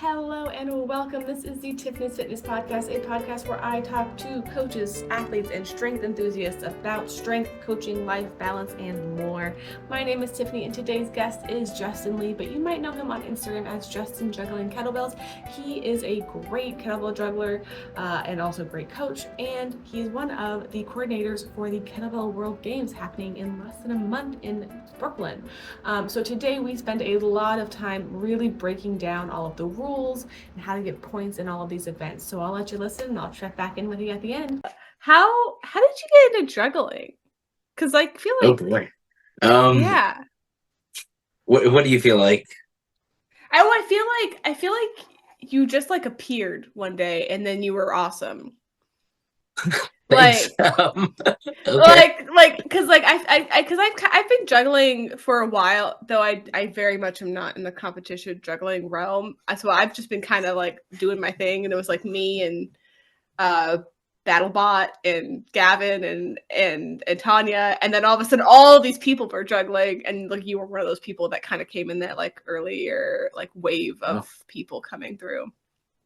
Hello and welcome. This is the Tiffany's Fitness Podcast, a podcast where I talk to coaches, athletes, and strength enthusiasts about strength, coaching, life, balance, and more. My name is Tiffany, and today's guest is Justin Lee, but you might know him on Instagram as Justin Juggling Kettlebells. He is a great kettlebell juggler and also a great coach, and he's one of the coordinators for the Kettlebell World Games happening in less than a month in Brooklyn. So today we spend a lot of time really breaking down all of the rules and how to get points in all of these events. So I'll let you listen and I'll check back in with you at the end. How did you get into juggling? Because I feel like yeah. What do you feel like? I feel like you just like appeared one day and then you were awesome. Thanks. Okay. Because I've been juggling for a while, though I very much am not in the competition juggling realm. So I've just been kind of like doing my thing, and it was like me and BattleBot and Gavin and Tanya, and then all of a sudden all of these people were juggling, and like you were one of those people that kind of came in that like earlier like wave of people coming through.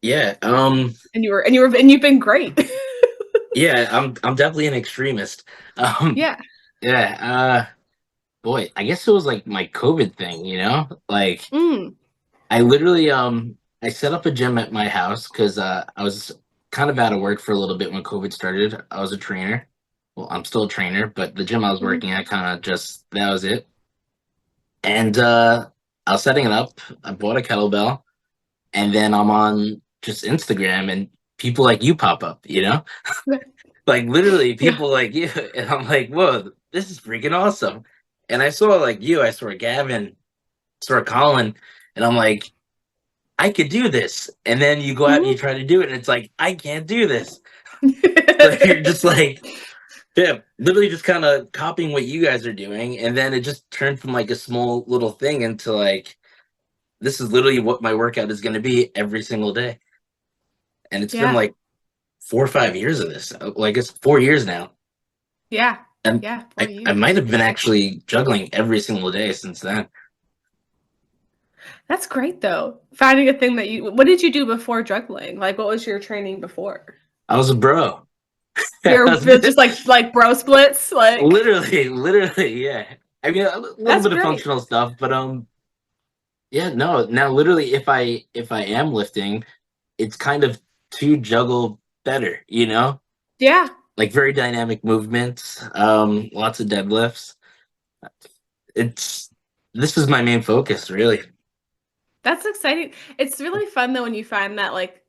Yeah. And you've been great. Yeah, I'm definitely an extremist. Yeah. Boy, I guess it was like my COVID thing, Like I literally I set up a gym at my house because I was kind of out of work for a little bit when COVID started. I was a trainer. Well, I'm still a trainer, but the gym I was working at kind of just that was it. And I was setting it up. I bought a kettlebell, and then I'm on just Instagram and people like you pop up, like literally people like you. And I'm like, whoa, this is freaking awesome. And I saw like you, I saw Gavin, saw Colin, and I'm like, I could do this. And then you go out and you try to do it, and it's like, I can't do this. Like, you're just like, yeah, literally just kind of copying what you guys are doing. And then it just turned from like a small little thing into like, this is literally what my workout is going to be every single day. And it's been like 4 or 5 years of this. Like it's 4 years now. Yeah. And yeah, I might have been actually juggling every single day since then. That's great though. Finding a thing that what did you do before juggling? Like what was your training before? I was a bro. You're just like bro splits? Like literally, yeah. I mean a little bit of functional stuff, but yeah, no. Now literally if I am lifting, it's kind of to juggle better, Yeah. Like very dynamic movements, lots of deadlifts. This is my main focus, really. That's exciting. It's really fun though when you find that like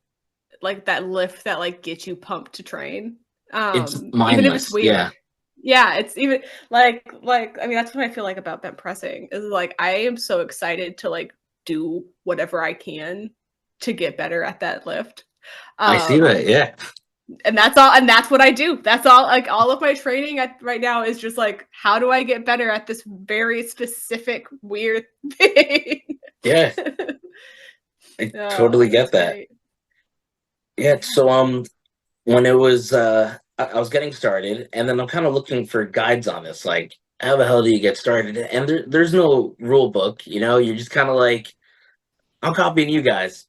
that lift that like gets you pumped to train. It's mindless, even if it's weird. Yeah. Yeah, it's even like I mean that's what I feel like about bench pressing is like I am so excited to like do whatever I can to get better at that lift. I see that, yeah. And that's all, and that's what I do. That's all, like all of my training right now is just like, how do I get better at this very specific weird thing? Yeah. I totally get that. Great. Yeah, so when it was I was getting started, and then I'm kind of looking for guides on this, like how the hell do you get started? And there's no rule book, you're just kind of like, I'm copying you guys.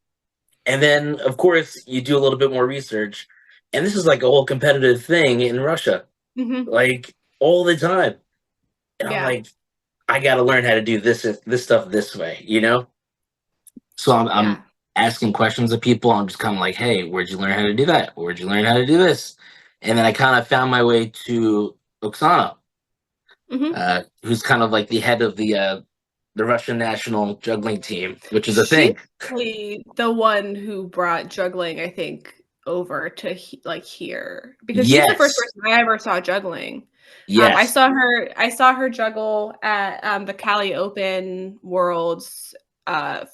And then of course you do a little bit more research, and this is like a whole competitive thing in Russia, like all the time. And I'm like, I got to learn how to do this stuff this way, So I'm asking questions of people. I'm just kind of like, hey, where'd you learn how to do that? Where'd you learn how to do this? And then I kind of found my way to Oksana, who's kind of like the head of the Russian national juggling team, which is a thing. The one who brought juggling, I think, over to here, because she's the first person I ever saw juggling. Yes. I saw her juggle at the Cali Open Worlds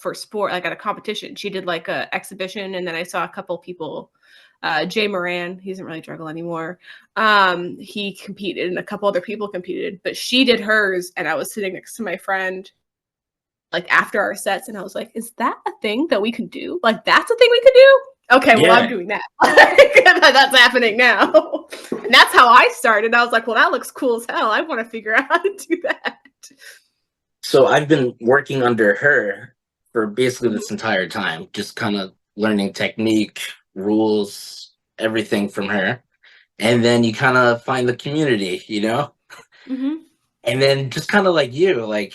for sport, like at a competition. She did like a exhibition, and then I saw a couple people. Jay Moran, he doesn't really juggle anymore. He competed, and a couple other people competed, but she did hers, and I was sitting next to my friend like after our sets, and I was like, is that a thing that we can do? Like that's a thing we could do? Okay, well, I'm doing that. That's happening now. And that's how I started. I was like, well, that looks cool as hell. I want to figure out how to do that. So I've been working under her for basically this entire time, just kind of learning technique, rules, everything from her. And then you kind of find the community, you know? Mm-hmm. And then just kind of like you, like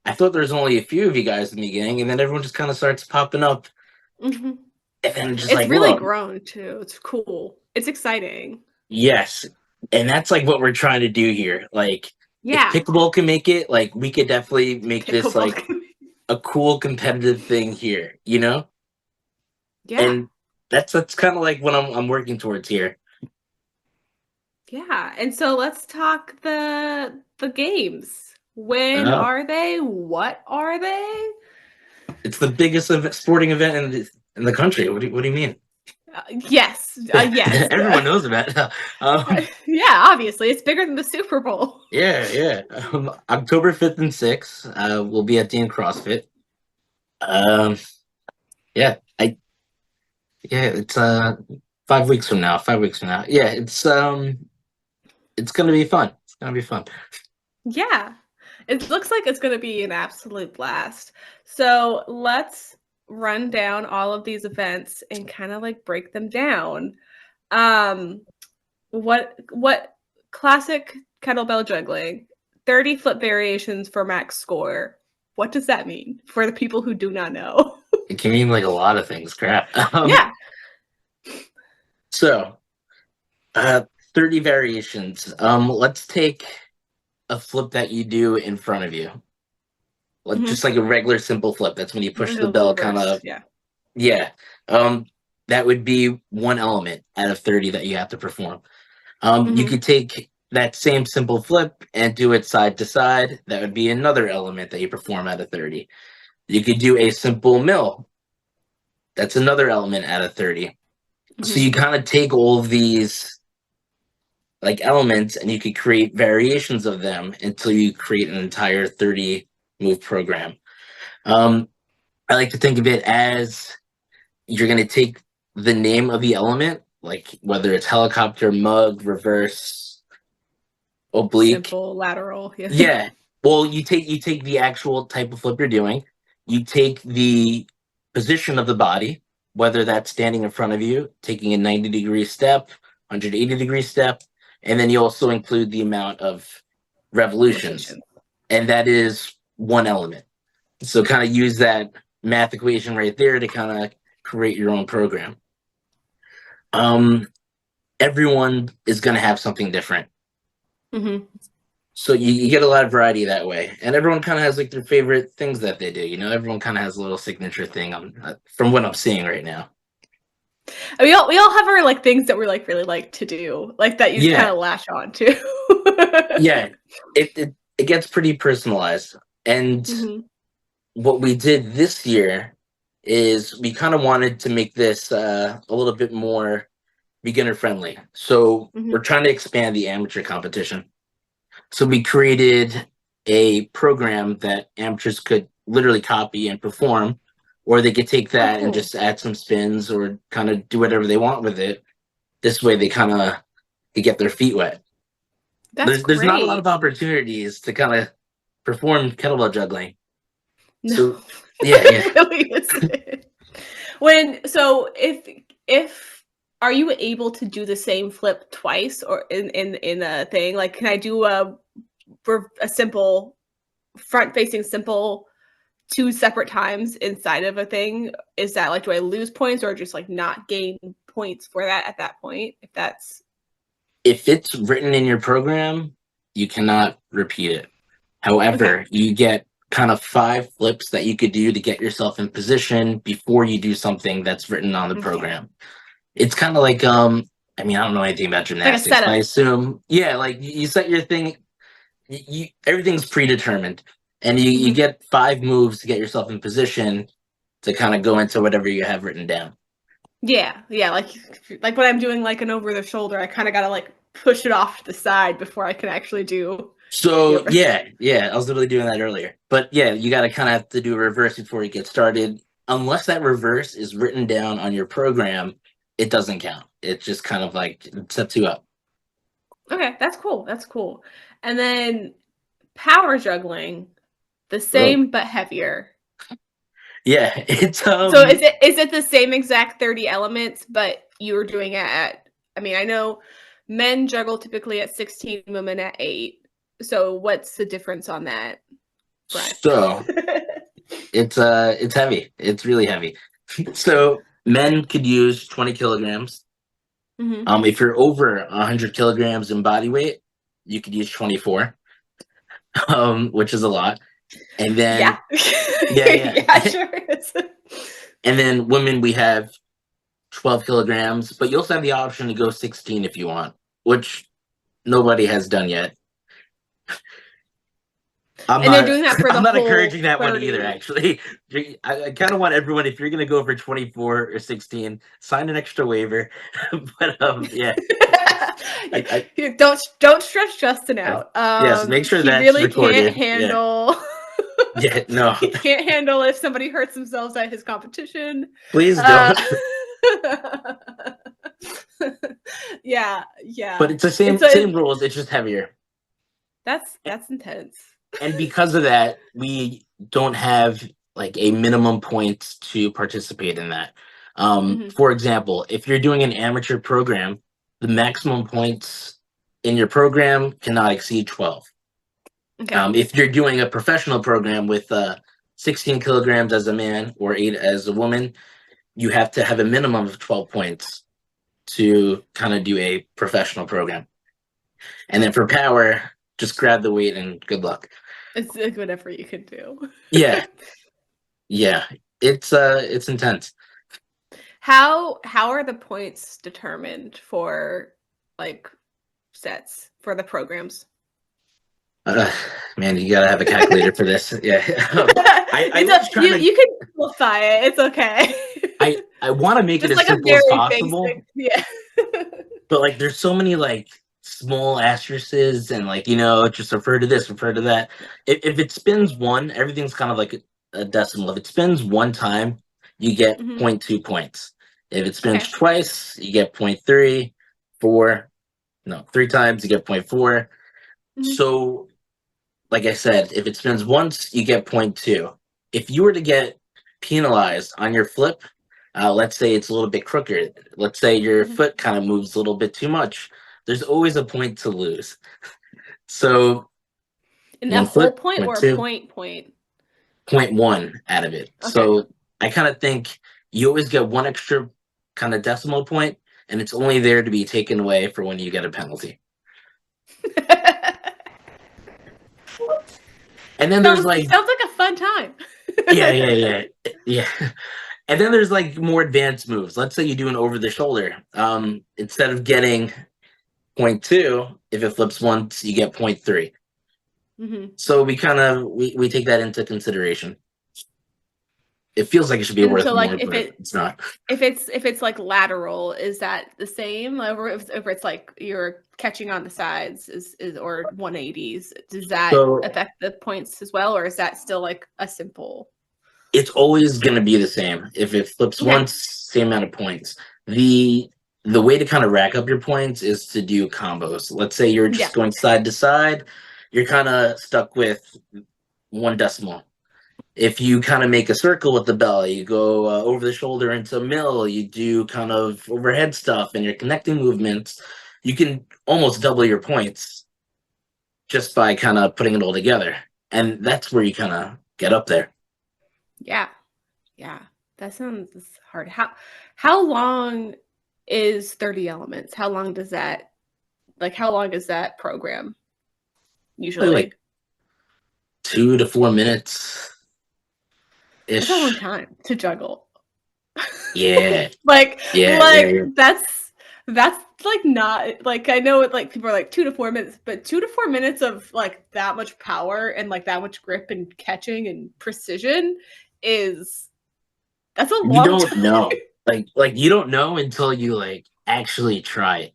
I thought there was only a few of you guys in the beginning, and then everyone just kind of starts popping up. Mm-hmm. And then just It's like, really whoa, grown too. It's cool. It's exciting. yes. And that's like what we're trying to do here. Like, if Yeah. pickleball can make it, like we could definitely make this Pickleball. like a cool competitive thing here, you know? Yeah. And that's kind of like what I'm working towards here. Yeah. And so let's talk the games. When Oh, are they? What are they? it's the biggest sporting event in the country. What do you mean? Yes. Yes. Everyone knows about it. Yeah, obviously. It's bigger than the Super Bowl. Yeah. October 5th and 6th, we'll be at Dean CrossFit. Um, yeah, it's 5 weeks from now. 5 weeks from now. Yeah, it's gonna be fun. It's gonna be fun. Yeah. It looks like it's going to be an absolute blast. So let's run down all of these events and kind of like break them down. Um, what classic kettlebell juggling, 30 flip variations for max score. What does that mean for the people who do not know? It can mean like a lot of things. Crap. Yeah. So, uh, 30 variations. Let's take a flip that you do in front of you. Like just Mhm. like a regular simple flip. That's when you push the The bell kind reverse. of. Yeah. Yeah. Um, that would be one element out of 30 that you have to perform. You Mhm. could take that same simple flip and do it side to side. That would be another element that you perform out of 30. You could do a simple mill. That's another element out of 30. So Mhm. you kind of take all of these like elements and you could create variations of them until you create an entire 30 move program. Um, I like to think of it as you're going to take the name of the element, like whether it's helicopter, mug, reverse, oblique. Simple lateral. Yeah. Yeah. Well, you take the actual type of flip you're doing. You take the position of the body, whether that's standing in front of you, taking a 90-degree step, 180-degree step, and then you also include the amount of revolutions. Rotation. And that is one element. So kind of use that math equation right there to kind of create your own program. Um, everyone is going to have something different. Mhm. So you get a lot of variety that way, and everyone kind of has like their favorite things that they do. You know, everyone kind of has a little signature thing. From what I'm seeing right now. We all have our like things that we like really like to do, like that you just kind Yeah, of latch on to. yeah. It gets pretty personalized, and Mhm. what we did this year is we kind of wanted to make this a little bit more beginner friendly. So we're Mhm. trying to expand the amateur competition. So we created a program that amateurs could literally copy and perform, or they could take Oh, that and cool. just add some spins or kind of do whatever they want with it. This way, they kind of could get their feet wet. That's There's not a lot great. of opportunities to kind of perform kettlebell juggling. No, So yeah. it really isn't. If are you able to do the same flip twice or in a thing? Like, can I do a simple front facing simple two separate times inside of a thing? Is that like, do I lose points or just like not gain points for that at that point? If that's If it's written in your program, you cannot repeat it. okay. However, you get kind of 5 flips that you could do to get yourself in position before you do something that's written on the Okay. program. It's kind of like I mean, I don't know anything about Like a gymnastics, but I setup. assume yeah, like you set your thing, you everything's predetermined, and you Mhm. get 5 moves to get yourself in position to kind of go into whatever you have written down. Yeah, yeah, like when I'm doing like an over the shoulder, I kind of got to like push it off to the side before I can actually do the So over. yeah, I was literally doing that earlier. But yeah, you got to kind of have to do a reverse before you get started. Unless that reverse is written down on your program, it doesn't count. It's just kind of like it sets you up. Okay, that's cool. That's cool. And then power juggling, the Oh, same but heavier. Yeah, it's So is it the same exact 30 elements, but you were doing it at, I mean, I know men juggle typically at 16, women at 8. So what's the difference on that front? so it's heavy. It's really heavy. So men could use 20 kilograms. Mm-hmm. If you're over 100 kilograms in body weight, you could use 24, which is a lot. And Yeah. then yeah, Yeah, yeah. sure is. And then women, we have 12 kilograms, but you also have the option to go 16 if you want, which nobody has done yet. I'm And they're not doing that for I'm the not whole encouraging that one 30. either, actually. I kind of want everyone, if you're gonna go for 24 or 16, sign an extra waiver. But yeah. I Don't stress Justin out. yes, make sure He that's really can't recorded. Yeah. handle Yeah, no. he can't handle if somebody hurts themselves at his competition. Please Uh, don't. yeah. But it's the It's same rules, it's just heavier. that's intense. And because of that, we don't have like a minimum points to participate in that. Mhm. For example, if you're doing an amateur program, the maximum points in your program cannot exceed 12. Okay. If you're doing a professional program with 16 kilograms as a man or 8 as a woman, you have to have a minimum of 12 points to kind of do a professional program. And then for power, just grab the weight and good luck. It's like whatever you can do. Yeah, yeah, it's intense. How are the points determined for like sets for the programs? Uh, Man, you gotta have a calculator for this. Yeah, I was It's trying to. you can simplify it. It's okay. I want to make it Just as like a simple as very possible, basic, yeah. but like, there's so many like small asterisks and like just refer to this, refer to that. Yeah. If it spins one, everything's kind of like a decimal. If it spins one time, you get zero Mhm. point 0.2 points. If it spins Okay. twice, you get 0.3, 4. No, 3 times you get 0.4. Mhm. So like I said, if it spins once, you get zero point 0.2. If you were to get penalized on your flip, let's say it's a little bit crooked, let's say your Mhm. foot kind of moves a little bit too much, there's always a point to lose. So And a one whole foot, point point or a two, point? point one out of it. Okay. So I kind of think you always get one extra kind of decimal point, and it's only there to be taken away for when you get a penalty. And then there's like, Sounds like a fun time. yeah. And then there's like more advanced moves. Let's say you do an over the shoulder. Instead of getting 0 point 0.2, if it flips once, you get 0 point 0.3. Mhm. So we take that into consideration. It feels like it should be And worth so like more, but it's not. if it's like lateral, is that the same? Or if it's like you're catching on the sides is or 180s, does that So affect the points as well, or is that still like a simple? it's always going to be the same. If it flips Okay. once, same amount of points. The way to kind of rack up your points is to do combos. Let's say you're Yeah. just going side to side, you're kind of stuck with one decimal. If you kind of make a circle with the bell, you go over the shoulder into mill, you do kind of overhead stuff and your connecting movements, you can almost double your points just by kind of putting it all together. And that's where you kind of get up there. Yeah. Yeah. That sounds hard. How long is 30 elements? How long is that program Probably usually? like 2 to 4 minutes That's a long ish. time to juggle. Yeah, like yeah. that's like not like I know it like people are like 2 to 4 minutes, but 2 to 4 minutes of like that much power and like that much grip and catching and precision is that's a You long don't time. know. Like you don't know until you like actually try it.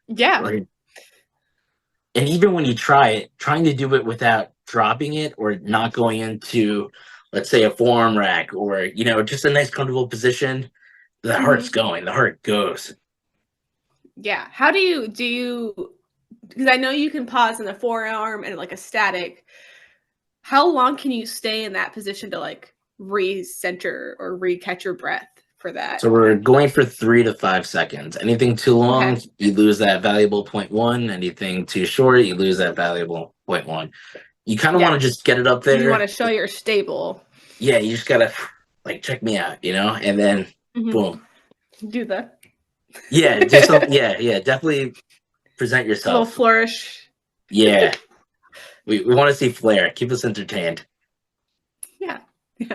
Yeah. Like, and even when you try it, trying to do it without dropping it or not going into, let's say, a forearm rack or just a nice comfortable position, the heart's Hmm. going, the heart goes. Yeah. How do you because I know you can pause in a forearm and like a static. How long can you stay in that position to like recenter or re-catch your breath for that? So we're going for 3 to 5 seconds. Anything too long, Okay. you lose that valuable 0.1. Anything too short, you lose that valuable 0.1. You kind of want to just get it up You want there. to show you're stable. Yeah, you just gotta like check me out, and then boom. Do the Yeah, do something. Yeah, definitely present little yourself. flourish. Yeah, we want to see flair. Keep us entertained. Yeah.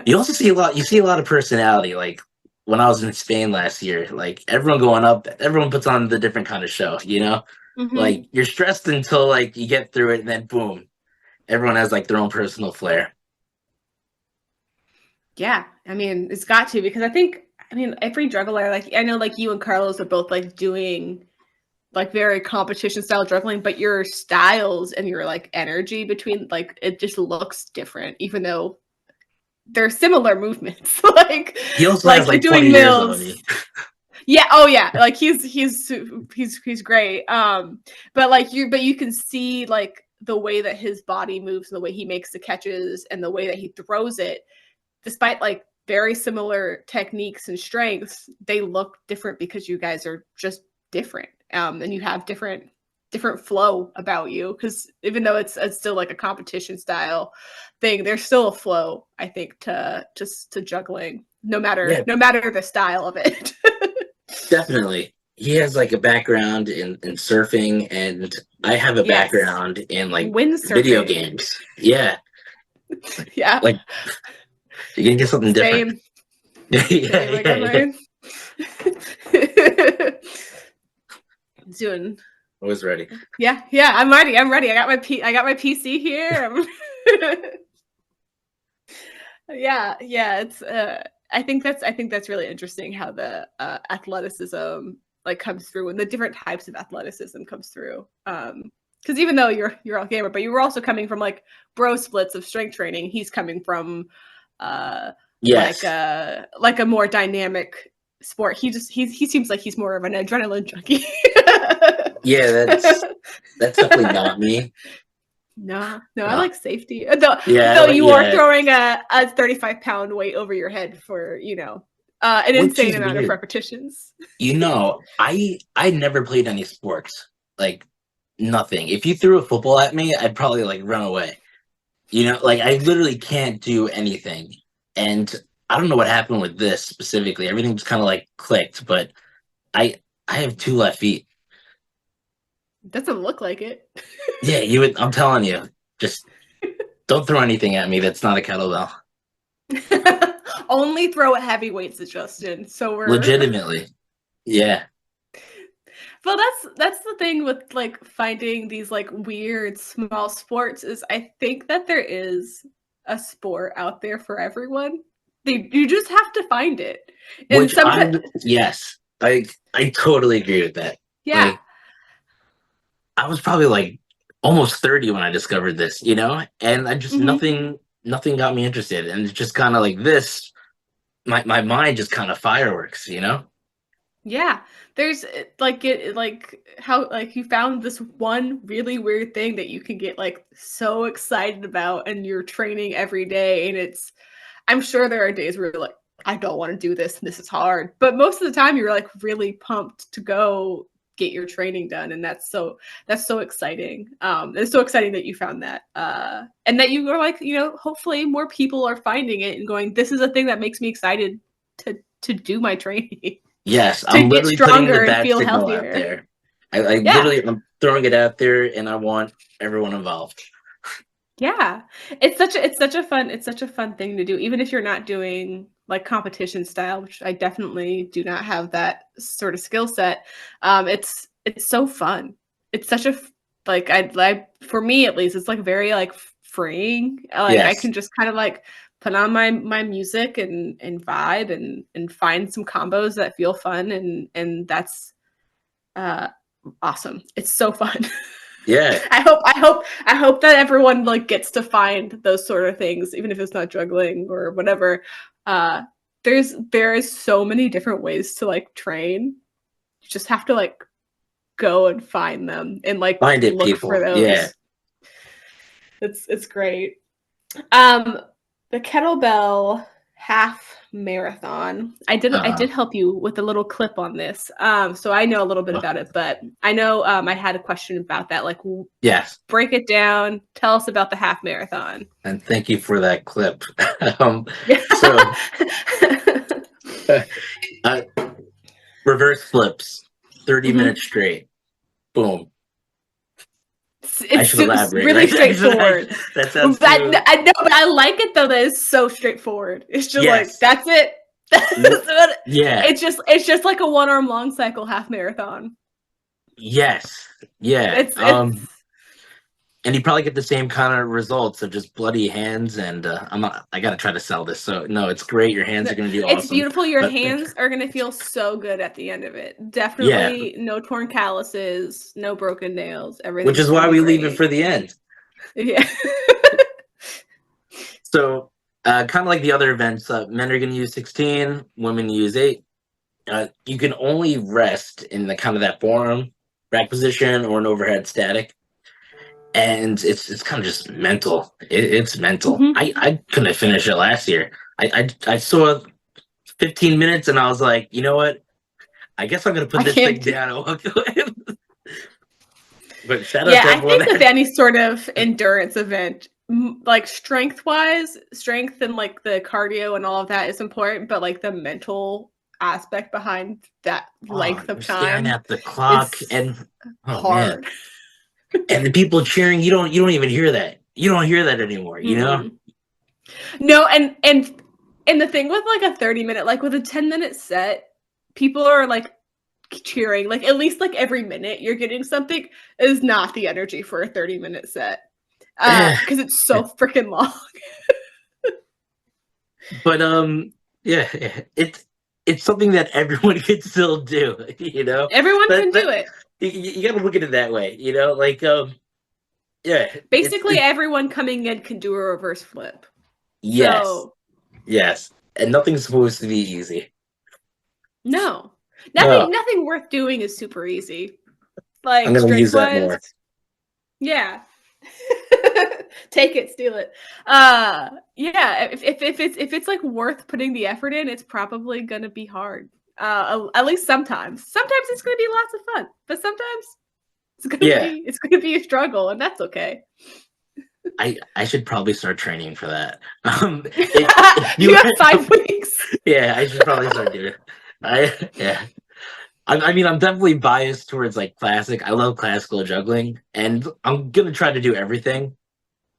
You also see a lot. You see a lot of personality. Like when I was in Spain last year, like everyone going up, everyone puts on the different kind of show. Like you're stressed until like you get through it, and then boom, everyone has like their own personal flair. Yeah, I mean, it's got to, because I mean, every juggler, like I know, like you and Carlos are both like doing like very competition style juggling, but your styles and your like energy between, like, it just looks different, even though they're similar movements. He also has Like you're like 20 doing years on mills. me. Yeah. Oh yeah. Like he's great. But you can see like the way that his body moves and the way he makes the catches and the way that he throws it, despite like very similar techniques and strengths, they look different because you guys are just different. And you have different flow about you, because even though it's still like a competition style thing, there's still a flow, I think, to juggling, no matter Yeah, the style of it. definitely. He has like a background in surfing, and I have a Yes. background in like video Windsurfing. games. Yeah, Yeah. like you can get something different. Same. Yeah, Same, my good yeah. man. Doing. Always ready. Yeah, I'm ready. I got my PC here. Yeah, it's I think that's really interesting how the athleticism like comes through, and the different types of athleticism comes through. Because even though you're a gamer, but you were also coming from like bro splits of strength training. He's coming from Yes. like a more dynamic sport. He seems like he's more of an adrenaline junkie. Yeah, that's definitely not me. No, I No. like safety. Yeah, Though you are yeah. throwing a 35-pound weight over your head for, an Which insane is amount of weird. repetitions. I never played any sports. Like nothing. If you threw a football at me, I'd probably like run away. Like I literally can't do anything. And I don't know what happened with this specifically. Everything just kind of like clicked, but I I have 2 left feet. Doesn't look like it. Yeah, I'm telling you, just don't throw anything at me that's not a kettlebell. Only throw at heavy weights at Justin. So we're Legitimately. Yeah. Well, that's the thing with like finding these like weird small sports, is I think that there is a sport out there for everyone. You just have to find it. And Which sometimes, yes, I totally agree with that. yeah. Like I was probably like almost 30 when I discovered this, and I just Mhm. nothing got me interested. And it's just kind of like this, my mind just kind of fireworks. Yeah, there's like how like you found this one really weird thing that you can get like so excited about, and you're training every day, and I'm sure there are days where you're like, I don't want to do this and this is hard, but most of the time you're like really pumped to go get your training done, and that's so exciting. It's so exciting that you found that, and that you are like, hopefully more people are finding it and going, this is a thing that makes me excited to do my training. Yes, To I'm get literally putting the stronger and bat feel signal out healthier. there. I Yeah. literally I'm throwing it out there, and I want everyone involved. Yeah. It's such a fun thing to do, even if you're not doing like competition style, which I definitely do not have that sort of skill set. It's so fun. It's such a like for me at least, it's like very like freeing. Like I Yes. can just kind of like put on my music and vibe and find some combos that feel fun, and that's uh awesome. It's so fun. Yeah. I hope that everyone like gets to find those sort of things, even if it's not juggling or whatever. Uh there is so many different ways to like train. You just have to like go and find them and like Find it, look for people. Yeah. those. It's great. Um the kettlebell half marathon. I did help you with a little clip on this. So I know a little bit about it, but I know I had a question about that. Like, yes, break it down. Tell us about the half marathon. and thank you for that clip. So reverse flips, 30 minutes straight. Boom. I should elaborate. Really Right? straightforward. That sounds too... I know, but I like it though that it's so straightforward. It's just like, that's it. Yeah. It's just like a 1 arm long cycle half marathon. Yes. Yeah. It's and you probably get the same kind of results of just bloody hands. And I gotta try to sell this. So no, it's great. Your hands are gonna be awesome. It's beautiful. Your hands are gonna feel so good at the end of it. Definitely no torn calluses, no broken nails. Everything. Which is why we leave it for the end. Yeah. So kind of like the other events, men are gonna use 16, women use 8. You can only rest in the kind of that forearm rack position or an overhead static. And it's kind of just mental. It's mental. I couldn't finish it last year. I saw 15 minutes and I was like, you know what? I guess I'm gonna put this thing down and walk away. But shout out to everyone. I think with any sort of endurance event, like strength and like the cardio and all of that is important, but like the mental aspect behind that length of time, staring at the clock and hard. Man. And the people cheering, you don't even hear that. You don't hear that anymore, you know? No, and the thing with like a 30-minute, like with a 10-minute set, people are like cheering, like at least like every minute you're getting something is not the energy for a 30-minute set. Because it's so freaking long. But yeah, it's something that everyone can still do, you know? Everyone can do it. You gotta look at it that way, you know? Like, yeah. Basically, everyone coming in can do a reverse flip. Yes. So, yes. And nothing's supposed to be easy. No. Nothing worth doing is super easy. Like, I'm gonna use that more. Yeah. Take it, steal it. Yeah, if it's like worth putting the effort in, it's probably gonna be hard. At least sometimes. Sometimes it's gonna be lots of fun, but sometimes it's gonna be a struggle, and that's okay. I should probably start training for that. You have 5 weeks. Yeah, I should probably start doing it. I mean, I'm definitely biased towards like classic. I love classical juggling, and I'm gonna try to do everything.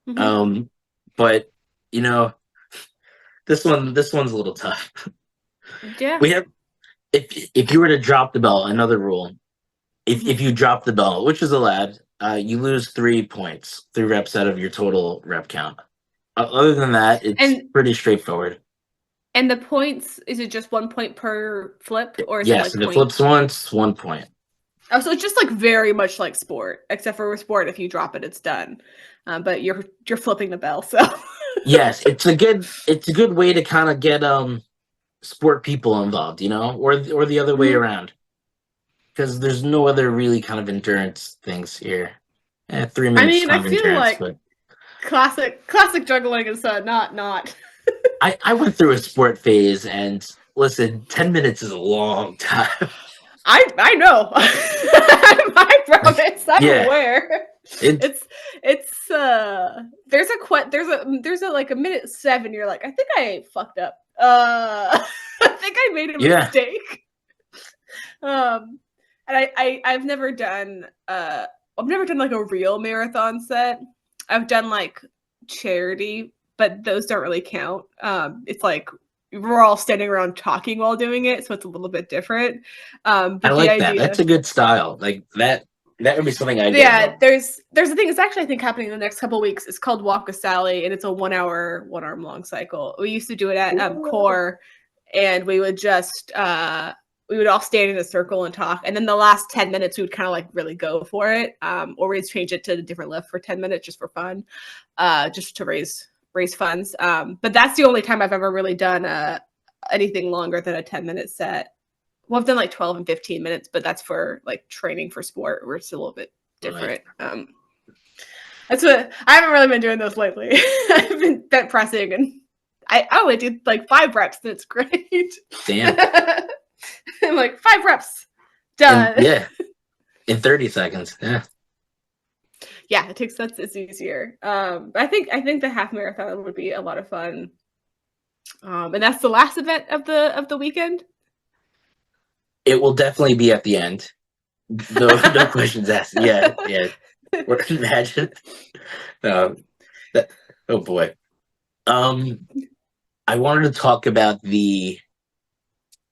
But you know, this one's a little tough. Yeah. We have if you were to drop the bell, another rule. If you drop the bell, which is allowed, you lose 3 points, 3 reps out of your total rep count. Other than that, it's pretty straightforward. And the points, is it just 1 point per flip, or is yes, it like if it flips once, 1 point. Oh, so it's just like very much like sport, except for with sport, if you drop it, it's done. But you're flipping the bell, so yes, it's a good way to kind of get sport people involved, you know, or the other way around, because there's no other really kind of endurance things here. 3 minutes. I mean, I feel like but classic juggling is not. I went through a sport phase, and listen, 10 minutes is a long time. I know. I promise. I'm aware. It's there's a like a minute 7. You're like, I think I fucked up. I think I made a mistake. And I've never done like a real marathon set. I've done like charity, but those don't really count. It's like we're all standing around talking while doing it, so it's a little bit different. But I like that. That's a good style. Like that would be something I do. Yeah, there's a thing. It's actually, I think, happening in the next couple of weeks. It's called Walk with Sally, and it's a 1 hour, 1 arm long cycle. We used to do it at Core, and we would just we would all stand in a circle and talk, and then the last 10 minutes we would kind of like really go for it, or we'd change it to a different lift for 10 minutes just for fun, just to raise funds. But that's the only time I've ever really done anything longer than a 10-minute set. Well, I've done like 12 and 15 minutes, but that's for like training for sport, where it's a little bit different. Right. That's what I haven't really been doing those lately. I've been bent pressing and I only did like 5 reps. That's great. Damn. I'm like 5 reps. Done. In 30 seconds. Yeah. Yeah, it takes it's easier. I think the half marathon would be a lot of fun. And that's the last event of the weekend. It will definitely be at the end. No questions asked. Yeah. Imagine. Oh boy. I wanted to talk about the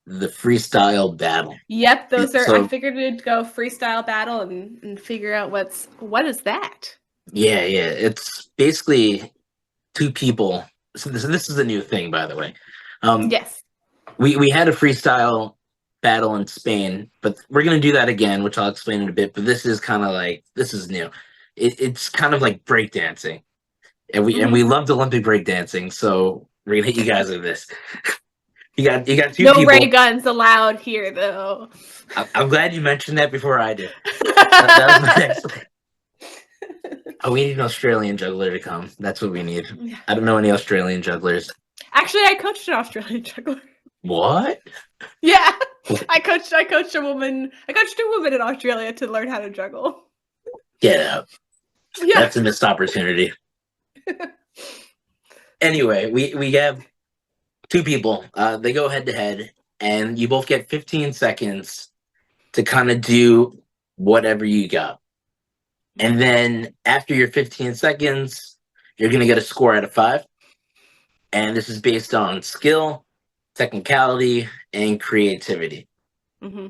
freestyle battle. Yep, those are. So, I figured we'd go freestyle battle and figure out what is that. yeah. It's basically two people. So this is a new thing, by the way. Yes. We had a freestyle battle in Spain, but we're gonna do that again, which I'll explain in a bit. But this is kind of like this is new. It's kind of like breakdancing, and we loved Olympic breakdancing, so we're gonna hit you guys with this. You got two no people. ray guns allowed here, though. I'm glad you mentioned that before I did. That was my next thing. Oh, we need an Australian juggler to come. That's what we need. Yeah. I don't know any Australian jugglers. Actually, I coached an Australian juggler. What? Yeah, I coached a woman. I coached a woman in Australia to learn how to juggle. Get out. Yeah. That's a missed opportunity. Anyway, we have two people. They go head to head, and you both get 15 seconds to kind of do whatever you got. And then after your 15 seconds, you're going to get a score out of 5. And this is based on skill, technicality, and creativity. Mm-hmm.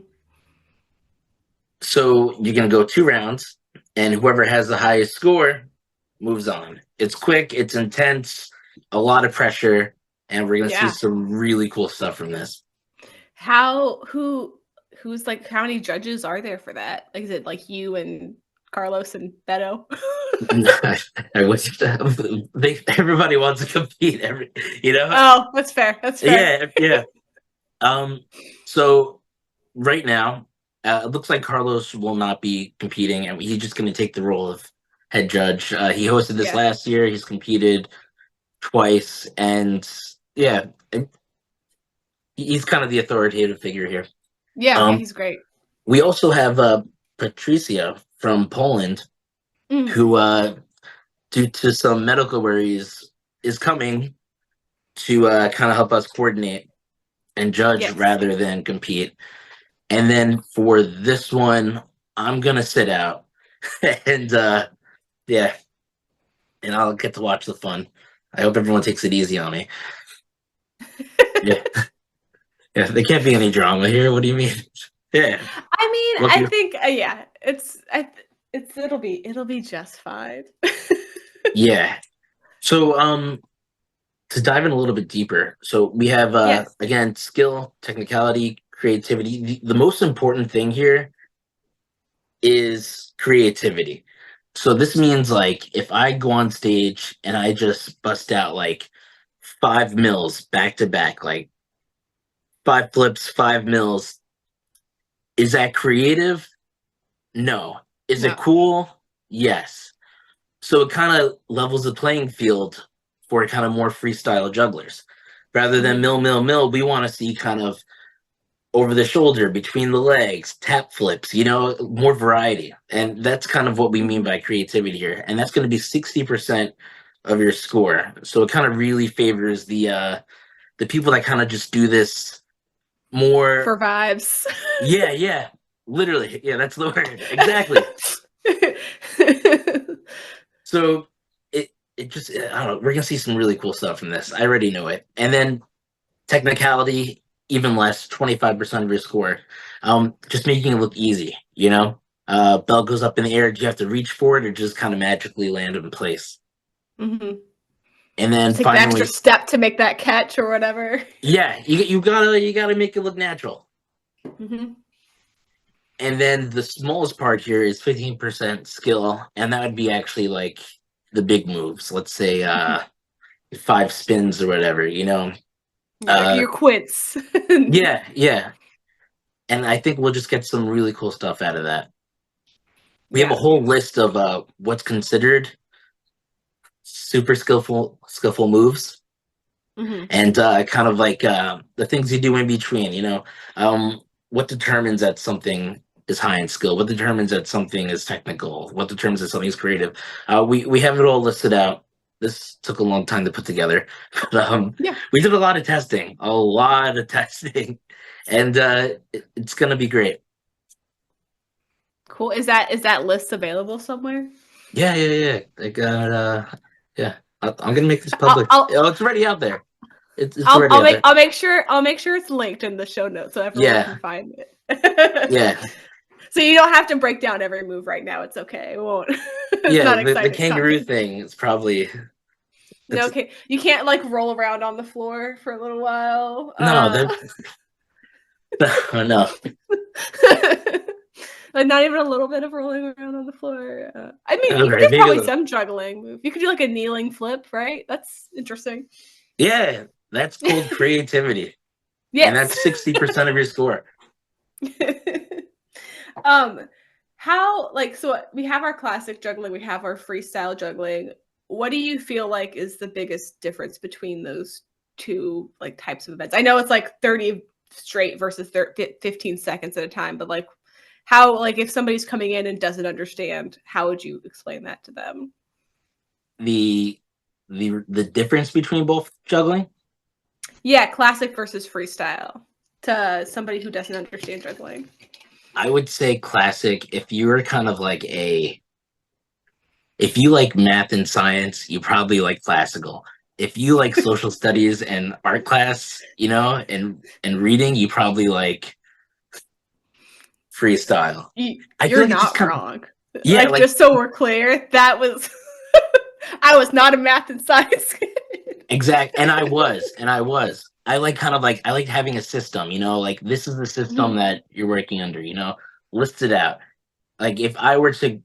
So you're going to go 2 rounds, and whoever has the highest score moves on. It's quick, it's intense, a lot of pressure, and we're going to see some really cool stuff from this. Who's like, how many judges are there for that? Like, is it like you and Carlos and Beto? I wish everybody wants to compete. Oh, that's fair. Yeah. So right now, it looks like Carlos will not be competing, and he's just going to take the role of head judge. He hosted this last year. He's competed twice, and he's kind of the authoritative figure here. Yeah, he's great. We also have Patricia from Poland, who, due to some medical worries, is coming to kind of help us coordinate and judge rather than compete. And then for this one, I'm gonna sit out, and and I'll get to watch the fun. I hope everyone takes it easy on me. Yeah, there can't be any drama here. What do you mean? Yeah. I mean, I think it'll be just fine. Yeah. So to dive in a little bit deeper, so we have again, skill, technicality, creativity. The most important thing here is creativity. So this means, like, if I go on stage and I just bust out like 5 mills back to back, like 5 flips, 5 mills, is that creative? No. Is it cool? Yes. So it kind of levels the playing field for kind of more freestyle jugglers. Rather than mill, we want to see kind of over the shoulder, between the legs, tap flips, more variety. And that's kind of what we mean by creativity here. And that's going to be 60% of your score. So it kind of really favors the people that kind of just do this more for vibes. Yeah. Literally. Yeah, that's the word. Exactly. So it just, I don't know, we're going to see some really cool stuff from this. I already know it. And then technicality, even less, 25% of your score. Just making it look easy, bell goes up in the air. Do you have to reach for it or just kind of magically land in place? Mm-hmm. And then take finally, an extra step to make that catch or whatever. Yeah, you gotta make it look natural. Mm-hmm. And then the smallest part here is 15% skill, and that would be actually like the big moves. Let's say 5 spins or whatever, your quints. Yeah. And I think we'll just get some really cool stuff out of that. We have a whole list of what's considered super skillful moves. and kind of like the things you do in between. What determines that something is high in skill? What determines that something is technical? What determines that something is creative? We have it all listed out. This took a long time to put together, but we did a lot of testing, and it's gonna be great. Cool. Is that list available somewhere? Yeah. I got I'm gonna make this public. It's already out there. It's already out there. I'll make sure it's linked in the show notes so everyone can find it. Yeah. So you don't have to break down every move right now. It's okay. It won't. It's not the kangaroo thing is probably. No, okay. You can't like roll around on the floor for a little while. No, no. Like not even a little bit of rolling around on the floor. I mean, you could do probably some juggling move. You could do like a kneeling flip, right? That's interesting. Yeah, that's called creativity. Yeah, and that's 60% of your score. So we have our classic juggling, we have our freestyle juggling. What do you feel like is the biggest difference between those two like types of events? I know it's like 30 straight versus 15 seconds at a time, but like how, like if somebody's coming in and doesn't understand, how would you explain that to them? The difference between both juggling? Yeah, classic versus freestyle to somebody who doesn't understand juggling. I would say classic. If you're kind of like if you like math and science, you probably like classical. If you like social studies and art class, and reading, you probably like freestyle. You're not wrong. Yeah, like just so we're clear, that was I was not a math and science kid. Exactly, and I was. I like I like having a system, like this is the system that you're working under, list it out. Like if I were to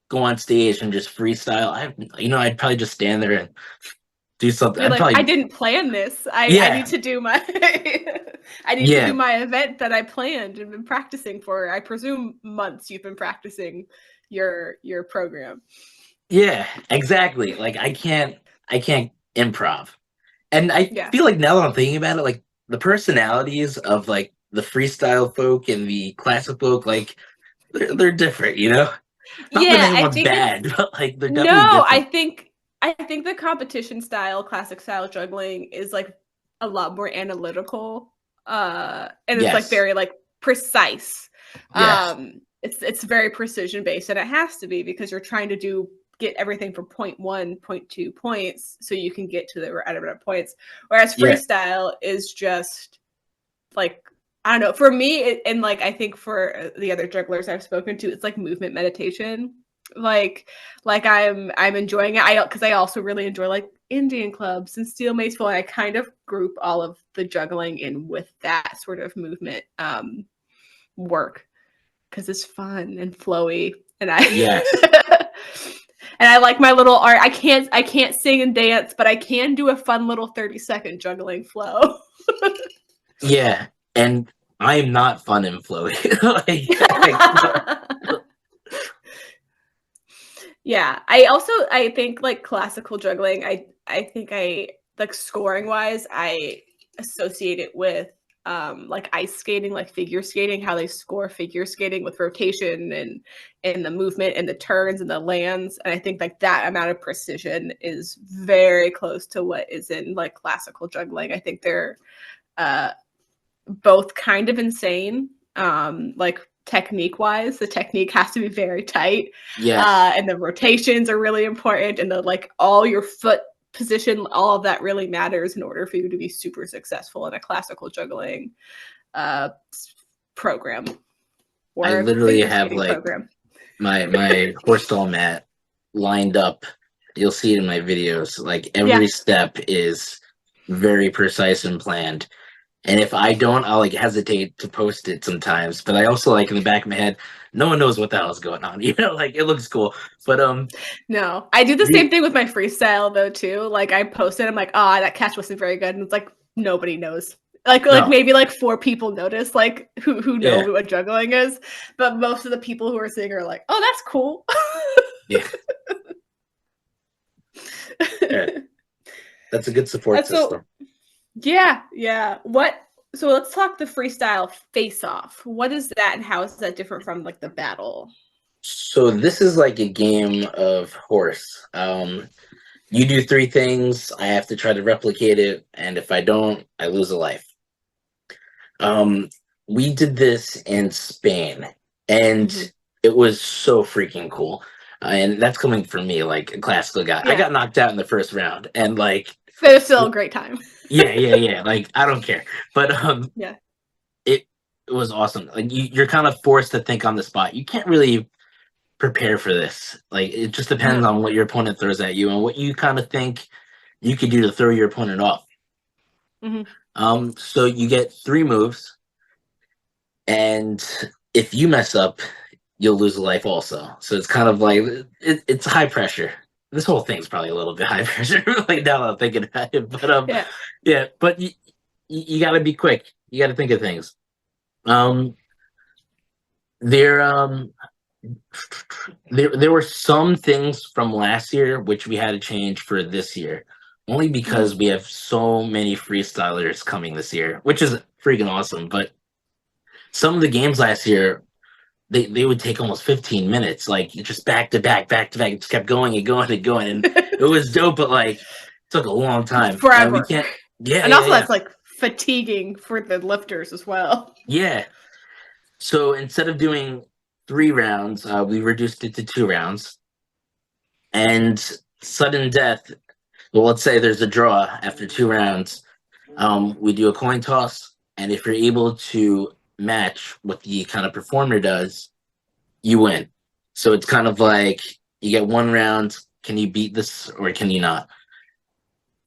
go on stage and just freestyle, I'd probably just stand there and do something. I didn't plan this. I need to do my I need to do my event that I planned and been practicing for, I presume, months. You've been practicing your program. Yeah, exactly. Like I can't improv. And I feel like now that I'm thinking about it, like the personalities of like the freestyle folk and the classic folk, like they're different, Not that anyone's bad, but like they're definitely different. I think the competition style, classic style juggling is like a lot more analytical. And it's like very like precise. It's very precision based, and it has to be because you're trying to get everything from point 1, point 2 points so you can get to the right points. Whereas freestyle is just like, I don't know, for me, and like I think for the other jugglers I've spoken to, it's like movement meditation. Like I'm enjoying it. Because I also really enjoy like Indian clubs and steel mace flow. I kind of group all of the juggling in with that sort of movement work because it's fun and flowy, and and I like my little art. I can't sing and dance, but I can do a fun little 30-second juggling flow. Yeah, and I am not fun and flowy. Yeah, I think like classical juggling, I think I like scoring wise, I associate it with like ice skating, like figure skating, how they score figure skating with rotation and the movement and the turns and the lands. And I think like that amount of precision is very close to what is in like classical juggling. I think they're both kind of insane. Like technique wise, the technique has to be very tight. And the rotations are really important, and the like all your foot position, all of that really matters in order for you to be super successful in a classical juggling program. Or I literally have like program. my horse stall mat lined up. You'll see it in my videos. Like every step is very precise and planned. And if I don't, I'll like hesitate to post it sometimes. But I also like in the back of my head, no one knows what the hell is going on. Like it looks cool. But no, I do the same thing with my freestyle though too. Like I post it, I'm like, that catch wasn't very good, and it's like nobody knows. Like maybe like 4 people notice, like who know what juggling is, but most of the people who are seeing are like, oh, that's cool. Yeah. That's a good support system. Yeah. So let's talk the freestyle face-off. What is that, and how is that different from like the battle? So this is like a game of horse. You do three things. I have to try to replicate it, and if I don't, I lose a life. Um, we did this in Spain, and it was so freaking cool. And that's coming from me, like a classical guy. I got knocked out in the first round, and like, but it's still a great time. yeah. Like, I don't care, but yeah, it was awesome. Like, you're kind of forced to think on the spot. You can't really prepare for this. Like, it just depends on what your opponent throws at you and what you kind of think you could do to throw your opponent off. So you get three moves, and if you mess up, you'll lose a life also. So it's kind of like it's high pressure. This whole thing's probably a little bit high pressure, like now that I'm thinking about it. But but you got to be quick. You got to think of things. There there were some things from last year which we had to change for this year, only because we have so many freestylers coming this year, which is freaking awesome. But some of the games last year, they would take almost 15 minutes, like just back to back. It just kept going and going, and it was dope, but like it took a long time. Forever. And we can't. Yeah, and also that's like fatiguing for the lifters as well. Yeah. So instead of doing 3 rounds, we reduced it to 2 rounds. And sudden death. Well, let's say there's a draw after 2 rounds. We do a coin toss, and if you're able to match what the kind of performer does, you win. So it's kind of like you get 1 round. Can you beat this or can you not?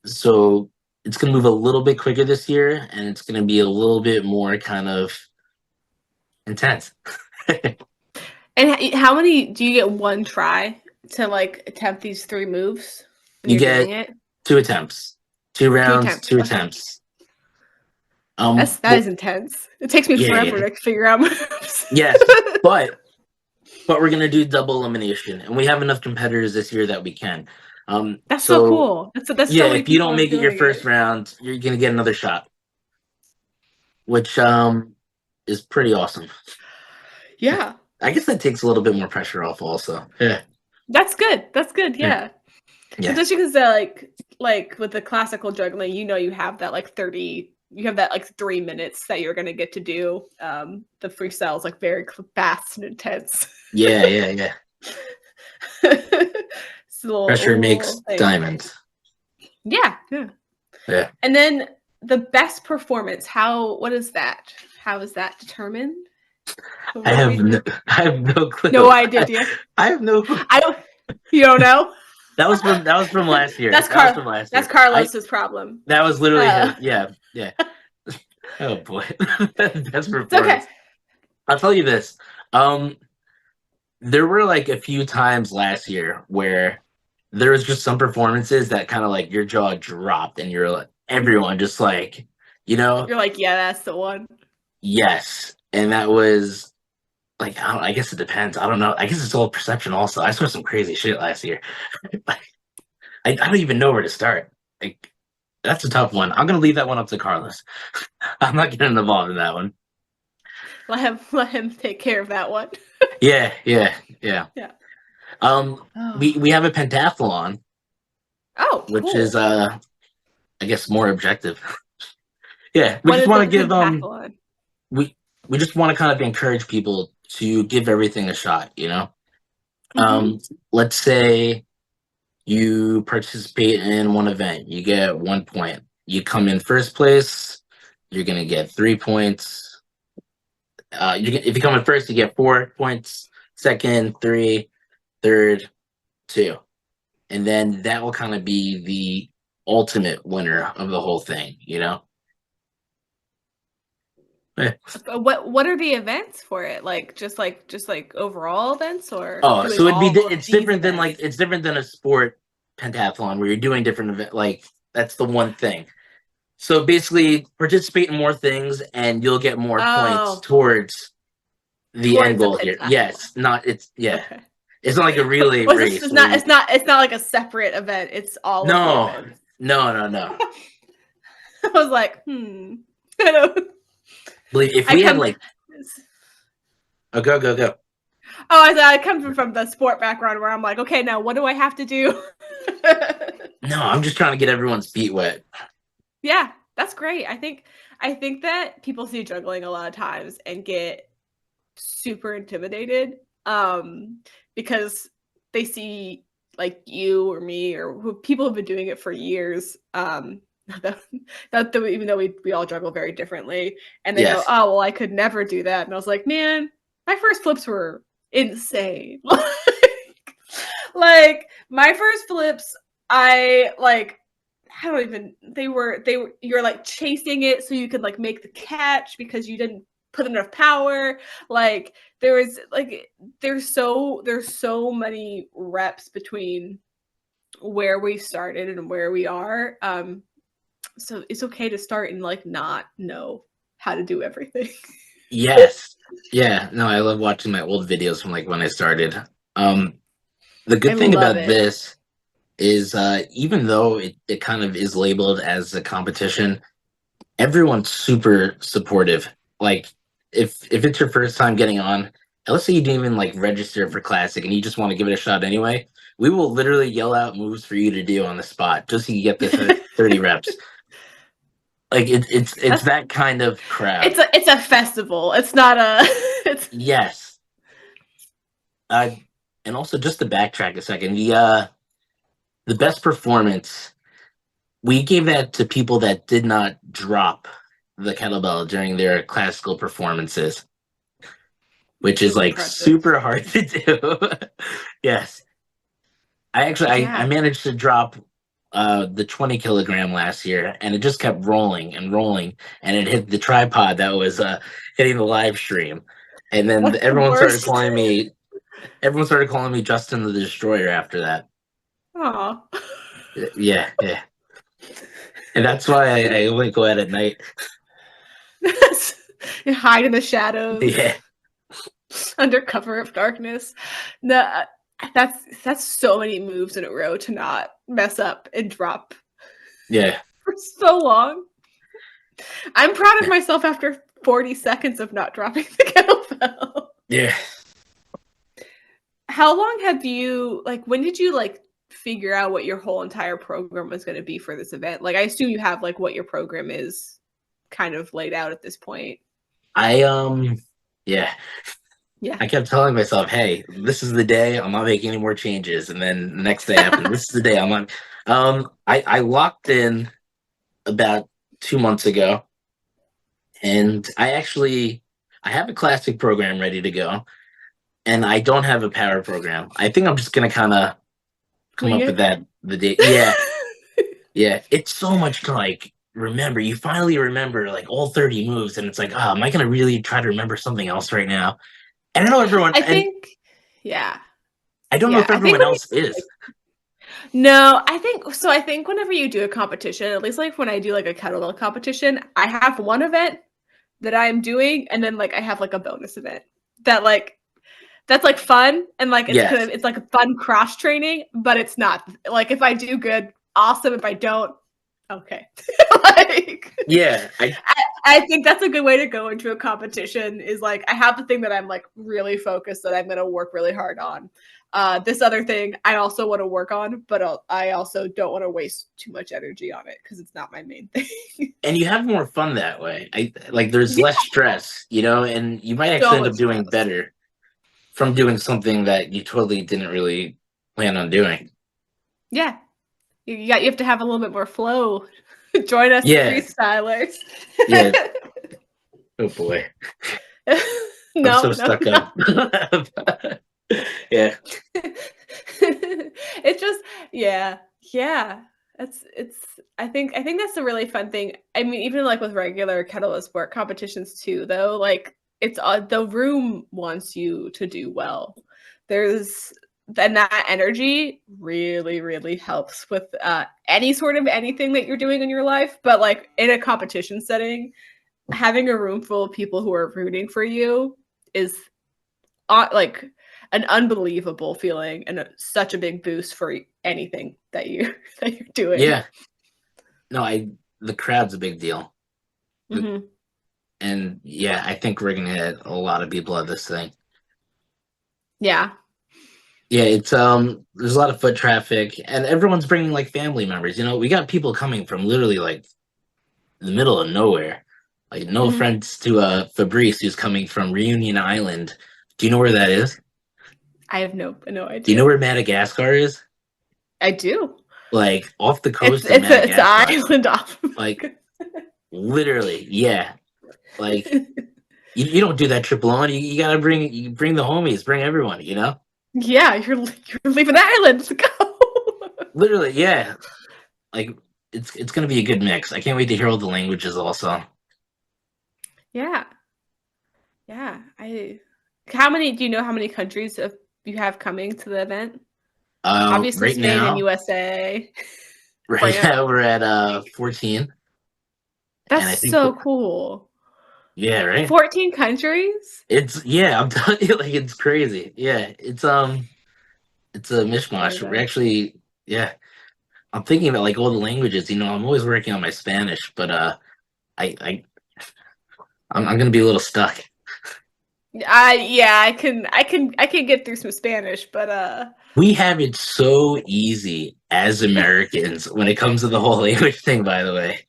So it's going to move a little bit quicker this year, and it's going to be a little bit more kind of intense. And how many do you get? 1 try to like attempt these 3 moves? You get 2 attempts, 2 rounds, 2 attempts. That is intense. It takes me forever to figure out moves. Yes, but we're gonna do double elimination, and we have enough competitors this year that we can. That's so cool. That's yeah. If you don't make it your first round, you're gonna get another shot, which is pretty awesome. Yeah. I guess that takes a little bit more pressure off, also. Yeah. That's good. Yeah. Especially because like with the classical juggling, you have that like 30. You have that like 3 minutes that you're gonna get to do. The freestyle is like very fast and intense. Yeah. Pressure makes diamonds. Yeah. And then the best performance. What is that? How is that determined? I have no clue. No idea. I have no clue. You don't know? That was from last year. That's Carlos's problem. That was literally him. Yeah. Oh boy, that's performance. Okay. I'll tell you this. There were like a few times last year where there was just some performances that kind of like your jaw dropped, and you're like, everyone just like, you're like, yeah, that's the one. Yes, and that was like, I guess it depends. I don't know. I guess it's all perception. Also, I saw some crazy shit last year. I don't even know where to start. Like, that's a tough one. I'm gonna leave that one up to Carlos. I'm not getting involved in that one. Let him take care of that one. Yeah. We have a pentathlon. Oh, which cool. is I guess more objective. Yeah, we just want to give we just want to kind of encourage people to give everything a shot. Let's say you participate in one event, you get 1 point. You come in first place, you're gonna get 3 points. If you come in first, you get 4 points. Second, 3. Third, 2. And then that will kind of be the ultimate winner of the whole thing. Yeah. What are the events for it? Like just like overall events, or so it's different than a sport pentathlon where you're doing different events. Like, that's the one thing. So basically, participate in more things, and you'll get more points towards the end goal here. Yes, Okay. It's not like a relay race. It's not like a separate event. It's all. No. I was like, I don't. If we had like, oh, go. Oh, I come from the sport background where I'm like, okay, now what do I have to do? No, I'm just trying to get everyone's feet wet. Yeah, that's great. I think that people see juggling a lot of times and get super intimidated because they see like you or me or people have been doing it for years. Even though we all juggle very differently, and they go, Yes. oh well, I could never do that, and I was like, man, my first flips were insane. Like my first flips, I don't even, they were you're like chasing it so you could like make the catch because you didn't put enough power. Like there's so many reps between where we started and where we are. So it's okay to start and like not know how to do everything. Yes. Yeah. No, I love watching my old videos from like when I started. The I good thing love about it. this is even though it kind of is labeled as a competition, everyone's super supportive. Like if it's your first time getting on, and let's say you didn't even like register for classic and you just want to give it a shot anyway, we will literally yell out moves for you to do on the spot just so you get the 30 reps. Like it's that kind of crowd. It's a festival. It's not a it's Yes. Uh and also just to backtrack a second, the best performance we gave that to people that did not drop the kettlebell during their classical performances, which is like impressive. super hard to do. Yes. I Yeah. managed to drop the 20 kilogram last year and it just kept rolling and rolling and it hit the tripod that was hitting the live stream. And then That's the worst. everyone started calling me Justin the Destroyer after that. Aw. Yeah, yeah. And that's why I only go out at night. You hide in the shadows Yeah. under cover of darkness. No, that's so many moves in a row to not mess up and drop Yeah. for so long. I'm proud of myself after 40 seconds of not dropping the kettlebell. Yeah. How long have you when did you figure out what your whole entire program was going to be for this event? Like I assume you have what your program is kind of laid out at this point. I yeah. Yeah. I kept telling myself, "Hey, this is the day. I'm not making any more changes." And then the next day happened. This is the day I'm not. I locked in about 2 months ago, and I have a classic program ready to go, and I don't have a power program. I think I'm just gonna kind of come Wing up with it. that the day. Yeah, yeah. It's so much to remember. You finally remember all 30 moves, and it's like, oh, am I gonna really try to remember something else right now? And I know everyone, I and think yeah. I don't know Yeah, if I think everyone when you else is. no, I think so. I think whenever you do a competition, at least when I do a kettlebell competition, I have one event that I'm doing, and then I have a bonus event that that's fun and Yes. it's a fun cross training, but it's not if I do good, awesome. If I don't, okay. Yeah. I think that's a good way to go into a competition is I have the thing that I'm really focused that I'm going to work really hard on. This other thing I also want to work on, but I also don't want to waste too much energy on it because it's not my main thing. And you have more fun that way. There's Yeah, less stress, and you might so actually end up much doing stress. better from doing something that you totally didn't really plan on doing. Yeah, you have to have a little bit more flow. Join us Yeah. freestylers. Yeah. Oh boy. I'm No, so no, stuck no. up. Yeah. It's just yeah, yeah. It's I think that's a really fun thing. I mean, even with regular kettlebell sport competitions too, though, it's the room wants you to do well. There's then that energy really, really helps with any sort of anything that you're doing in your life. But in a competition setting, having a room full of people who are rooting for you is an unbelievable feeling and such a big boost for anything that you that you're doing. Yeah. No, the crowd's a big deal. Mm-hmm. And yeah, I think we're gonna get a lot of people at this thing. Yeah. Yeah, it's there's a lot of foot traffic and everyone's bringing like family members. You know, we got people coming from literally like the middle of nowhere. Like no Mm-hmm. offense to Fabrice who's coming from Reunion Island. Do you know where that is? I have no Do you know idea. where Madagascar is? I do. Like off the It's coast of it's a it's an Madagascar? island off. Like literally, yeah. Like you don't do that trip alone. You gotta bring the homies, bring everyone, you know? Yeah, you're leaving Ireland. Let's go. Literally, yeah. Like it's gonna be a good mix. I can't wait to hear all the languages also. Yeah. Yeah. How many do you know how many countries you have coming to the event? Obviously Right Spain and now, USA. right France. now we're at 14. That's And I think so cool. yeah, right? 14 countries? It's yeah, I'm telling you, like it's crazy. Yeah, it's a mishmash. We're Florida. actually yeah. I'm thinking about like all the languages, you know, I'm always working on my Spanish, but I, I I'm gonna be a little stuck. I can get through some Spanish, but We have it so easy as Americans when it comes to the whole language thing, by the way.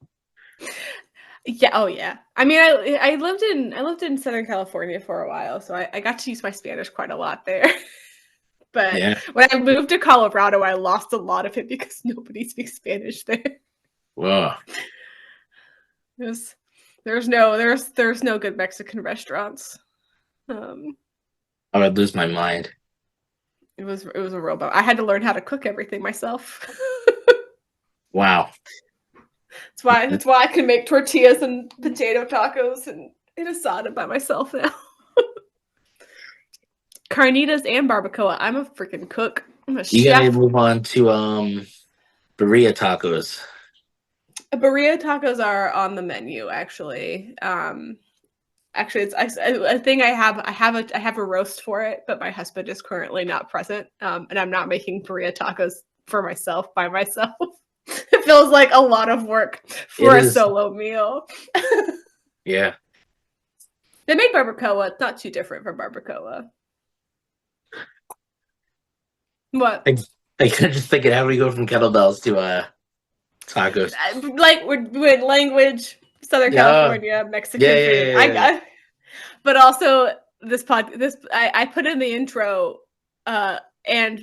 yeah, oh yeah. I mean, I lived in Southern California for a while, so I got to use my Spanish quite a lot there. But Yeah. when I moved to Colorado, I lost a lot of it because nobody speaks Spanish there. Whoa. There's there's no good Mexican restaurants. Um, I would lose my mind. it was a real bummer. I had to learn how to cook everything myself. Wow. That's why I can make tortillas and potato tacos and asada by myself now. Carnitas and barbacoa. I'm a freaking cook. I'm a You gotta chef. move on to burrito tacos. Burrito tacos are on the menu actually. Actually, it's a thing I have. I have a roast for it, but my husband is currently not present, and I'm not making burrito tacos for myself by myself. It feels like a lot of work It for a is. solo meal. Yeah. They made barbacoa. It's not too different from barbacoa. What? I can just thinking how do we go from kettlebells to tacos? Like with language, Southern Yeah. California, Yeah, Mexican yeah, food. yeah, yeah. But also I put in the intro, and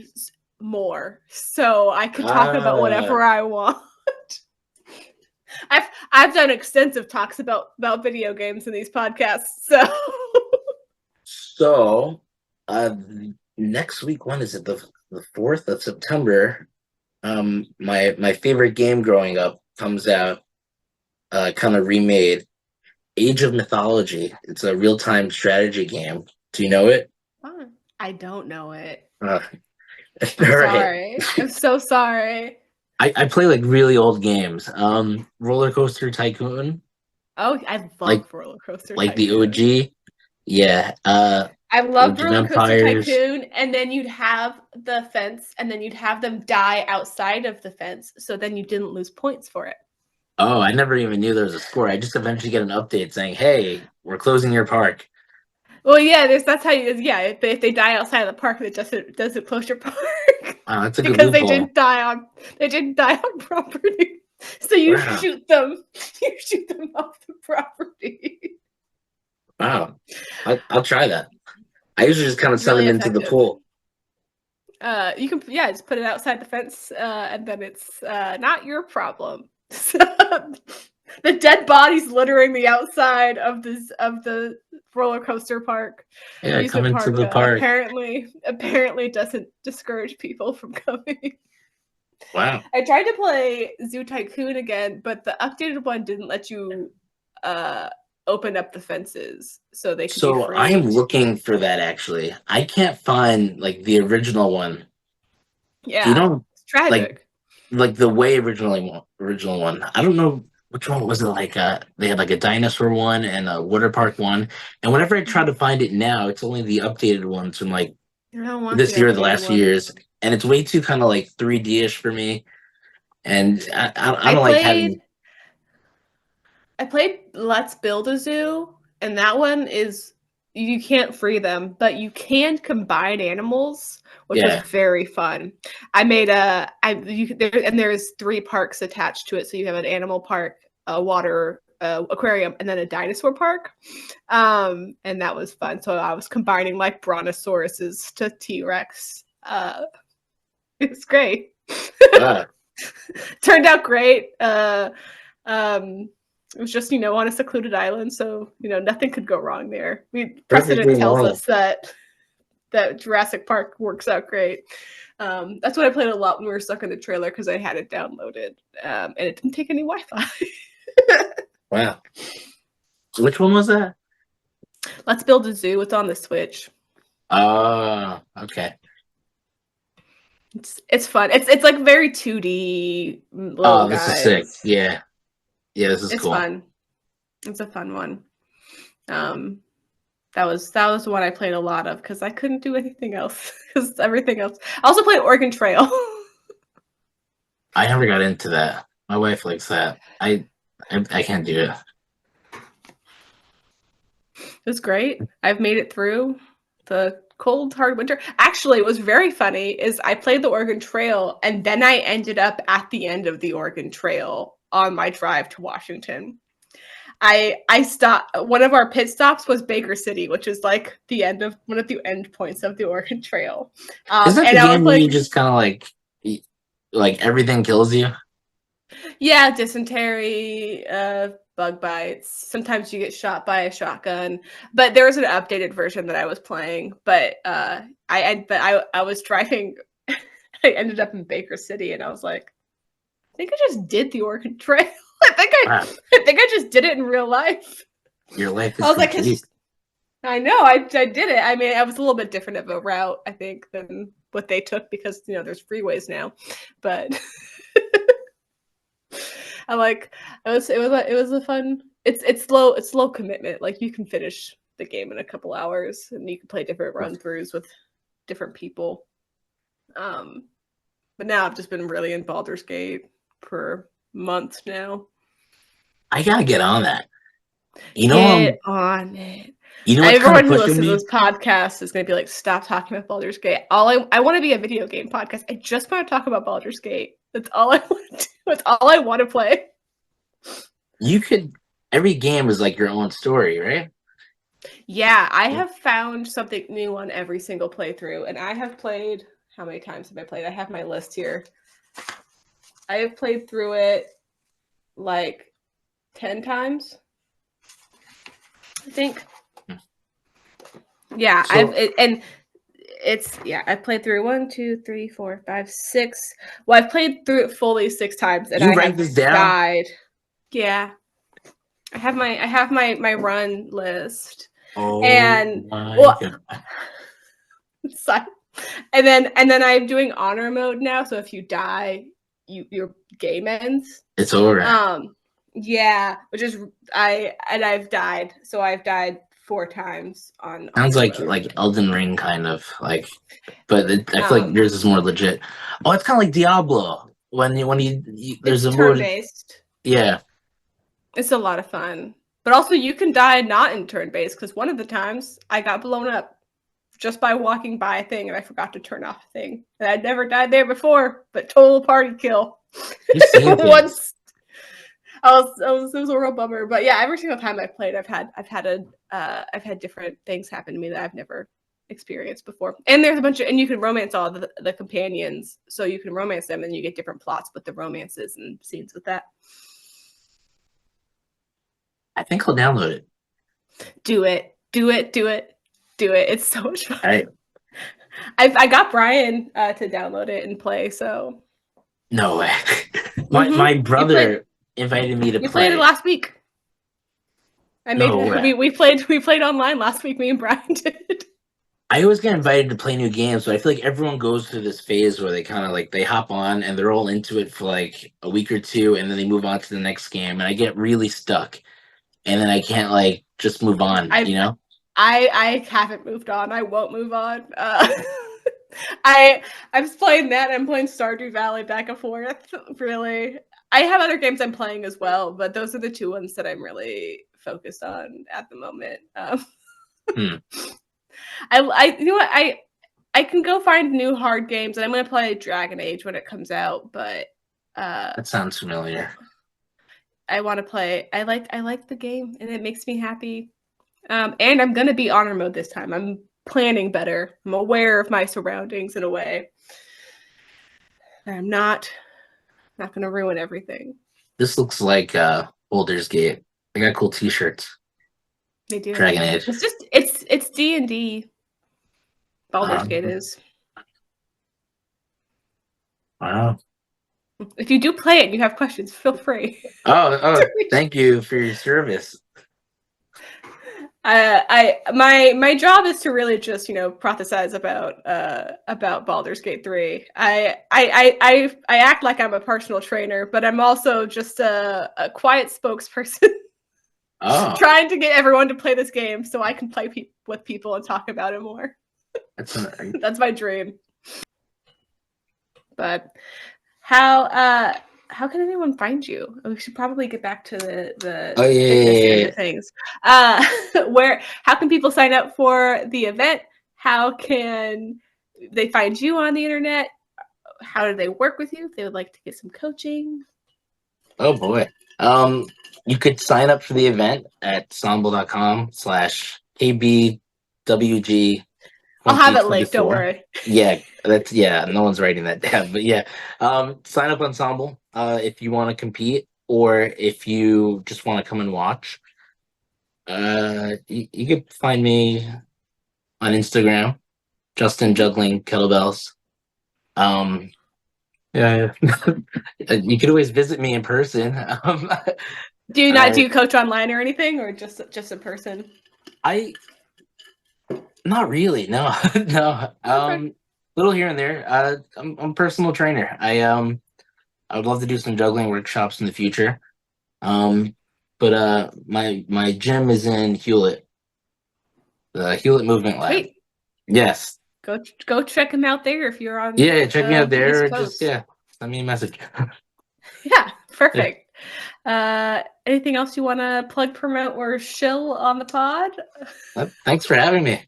more, so I can talk about Ah. whatever I want. I've done extensive talks about video games in these podcasts, so. So uh next week, when is it? The 4th of September. My favorite game growing up comes out, kind of remade. Age of Mythology. It's a real-time strategy game. Do you know it? I don't know it. Uh, I'm all right. sorry. I'm so sorry. I play like really old games. Roller Coaster Tycoon, Oh, I like love Roller Coaster like the Tycoon. OG. Yeah. I loved Age of Roller Coaster Empires. Tycoon, and then you'd have the fence, and then you'd have them die outside of the fence, so then you didn't lose points for it. Oh, I never even knew there was a score. I just eventually get an update saying, "Hey, we're closing your park." Well, yeah, that's how you. Yeah, if they die outside of the park, it doesn't close your park Wow, that's a good because loophole. they didn't die on property. So you Wow. shoot them. You shoot them off the property. Wow. I'll try that. I usually just kind of It's send really them into the effective. pool. You can just put it outside the fence, and then it's not your problem. The dead bodies littering the outside of the roller coaster park, Yeah, come amusement into park. the park. Apparently doesn't discourage people from coming. Wow. I tried to play Zoo Tycoon again, but the updated one didn't let you open up the fences so they could be So I am free. looking for that actually. I can't find like the original one. Do you Yeah, know it's like tragic. the way original one? I don't know which one was it. Like they had like a dinosaur one and a water park one. And whenever I try to find it now, it's only the updated ones from like I don't want the this year or the updated last few one. years. And it's way too kind of like 3D-ish for me. And I I don't like played having. I played Let's Build a Zoo, and that one is you can't free them, but you can combine animals, which was very fun. I made there's 3 parks attached to it, so you have an animal park, a water aquarium, and then a dinosaur park, and that was fun. So I was combining like brontosauruses to T-Rex. It was great. Turned out great. It was just, on a secluded island, so, nothing could go wrong there. Precedent tells us that Jurassic Park works out great. That's what I played a lot when we were stuck in the trailer because I had it downloaded, and it didn't take any Wi-Fi. Wow. Which one was that? Let's Build a Zoo. It's on the Switch. Oh, okay. It's fun. It's like very 2D little this guys. is sick. Yeah. Yeah, this is cool. It's fun. It's a fun one. That was the one I played a lot of because I couldn't do anything else. Because everything else. I also played Oregon Trail. I never got into that. My wife likes that. I can't do it. It was great. I've made it through the cold, hard winter. Actually, what was very funny is I played the Oregon Trail, and then I ended up at the end of the Oregon Trail on my drive to Washington. I stopped. One of our pit stops was Baker City, which is like one of the end points of the Oregon Trail. Isn't that the game where you just kind of like everything kills you? Yeah, dysentery, bug bites. Sometimes you get shot by a shotgun. But there was an updated version that I was playing. But I was driving. I ended up in Baker City, and I was like, I think I just did the Oregon Trail. I think I just did it in real life. Your life is complete. I know, I did it. I mean, I was a little bit different of a route, I think, than what they took because there's freeways now. But I like it was a fun. It's slow commitment. Like you can finish the game in a couple hours, and you can play different run throughs with different people. But now I've just been really in Baldur's Gate for months now. I gotta get on that. Get on it. Everyone who listens to this podcast is going to be like, stop talking about Baldur's Gate. I want to be a video game podcast. I just want to talk about Baldur's Gate. That's all I want to do. That's all I want to play. Every game is like your own story, right? Yeah, I have found something new on every single playthrough. And I have played, how many times have I played? I have my list here. I have played through it like 10 times, I think. Yeah, I've played through 1, 2, 3, 4, 5, 6. Well, I've played through it fully 6 times, and I have died. Yeah, I have my run list. Oh, and God. And then I'm doing honor mode now. So if you die, your game ends. It's over. Yeah, which is I've died. So I've died 4 times on. Sounds like Elden Ring kind of like, but I feel like yours is more legit. Oh, it's kind of like Diablo when you there's a turn-based. Yeah, it's a lot of fun, but also you can die not in turn-based because one of the times I got blown up just by walking by a thing and I forgot to turn off a thing, and I'd never died there before. But total party kill. Once. It was a real bummer, but yeah, every single time I played, I've had different things happen to me that I've never experienced before. And there's a bunch of, and you can romance all the companions, so you can romance them, and you get different plots with the romances and scenes with that. I think I'll download it. Do it. It's so much fun. All right. I got Brian to download it and play. So. No way. My brother invited me to play. You played it last week. We played online last week. Me and Brian did. I always get invited to play new games, but I feel like everyone goes through this phase where they kind of they hop on and they're all into it for like a week or two, and then they move on to the next game, and I get really stuck, and then I can't just move on. I haven't moved on. I won't move on. I'm playing that. I'm playing Stardew Valley back and forth. Really, I have other games I'm playing as well, but those are the two ones that I'm really focused on at the moment. I you know what, I can go find new hard games, and I'm gonna play Dragon Age when it comes out, but that sounds familiar. I want to play. I like the game, and it makes me happy. And I'm gonna be honor mode this time. I'm planning better. I'm aware of my surroundings in a way. I'm not gonna ruin everything. This looks like Baldur's Gate. I got cool T-shirts. They do. Dragon Age. It's D&D. Baldur's Gate is. Wow. If you do play it and you have questions, feel free. Oh, thank you for your service. My job is to really just, prophesize about Baldur's Gate 3. I act like I'm a personal trainer, but I'm also just a quiet spokesperson. Trying to get everyone to play this game so I can play with people and talk about it more. That's my dream. But how can anyone find you? We should probably get back to the end of things. How can people sign up for the event? How can they find you on the internet? How do they work with you if they would like to get some coaching? Oh boy. You could sign up for the event at sambal.com/KBWG. I'll have it linked, don't worry. Yeah, no one's writing that down, but yeah. Sign up on Sambal if you want to compete, or if you just want to come and watch. You could find me on Instagram, justinjugglingkettlebells. Yeah. You could always visit me in person. Do you coach online or anything, or just in person? Not really. No. Little here and there. I'm a personal trainer. I would love to do some juggling workshops in the future. But my gym is in Hewlett, the Hewlett Movement Lab. Sweet. Yes. Go check him out there if you're on. Yeah, check me out there. Or just send me a message. Yeah, perfect. Yeah. Anything else you want to plug, promote, or shill on the pod? Thanks for having me.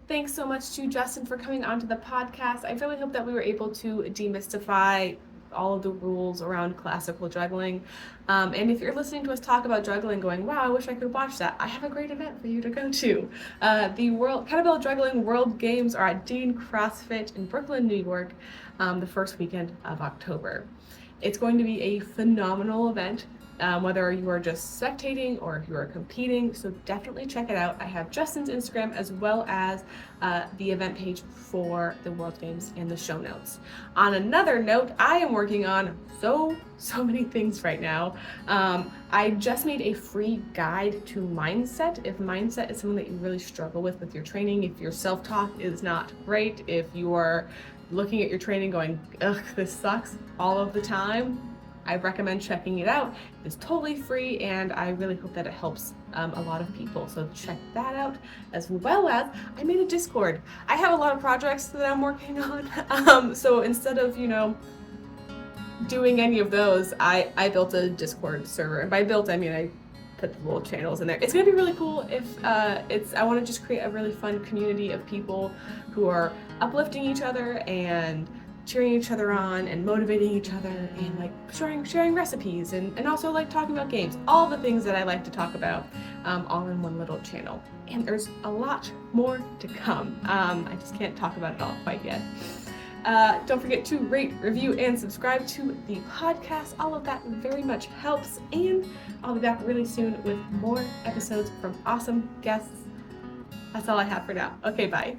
Thanks so much to Justin for coming onto the podcast. I really hope that we were able to demystify all of the rules around classical juggling. And if you're listening to us talk about juggling going, wow, I wish I could watch that, I have a great event for you to go to. The Kettlebell Juggling World Games are at Dean CrossFit in Brooklyn, New York, the first weekend of October. It's going to be a phenomenal event, whether you are just spectating or if you are competing, so definitely check it out. I have Justin's Instagram as well as the event page for the World Games in the show notes. On another note, I am working on so many things right now. I just made a free guide to mindset. If mindset is something that you really struggle with your training, if your self-talk is not great, if you are looking at your training going, ugh, this sucks all of the time, I recommend checking it out. It's totally free, and I really hope that it helps a lot of people. So check that out, as well as I made a Discord. I have a lot of projects that I'm working on. So instead of, doing any of those, I built a Discord server. And by built, I mean I put the little channels in there. It's gonna be really cool if I want to just create a really fun community of people who are uplifting each other and cheering each other on and motivating each other and like sharing recipes and also like talking about games, all the things that I like to talk about, all in one little channel. And there's a lot more to come. I just can't talk about it all quite yet. Don't forget to rate, review, and subscribe to the podcast. All of that very much helps, and I'll be back really soon with more episodes from awesome guests. That's all I have for now. Okay, bye.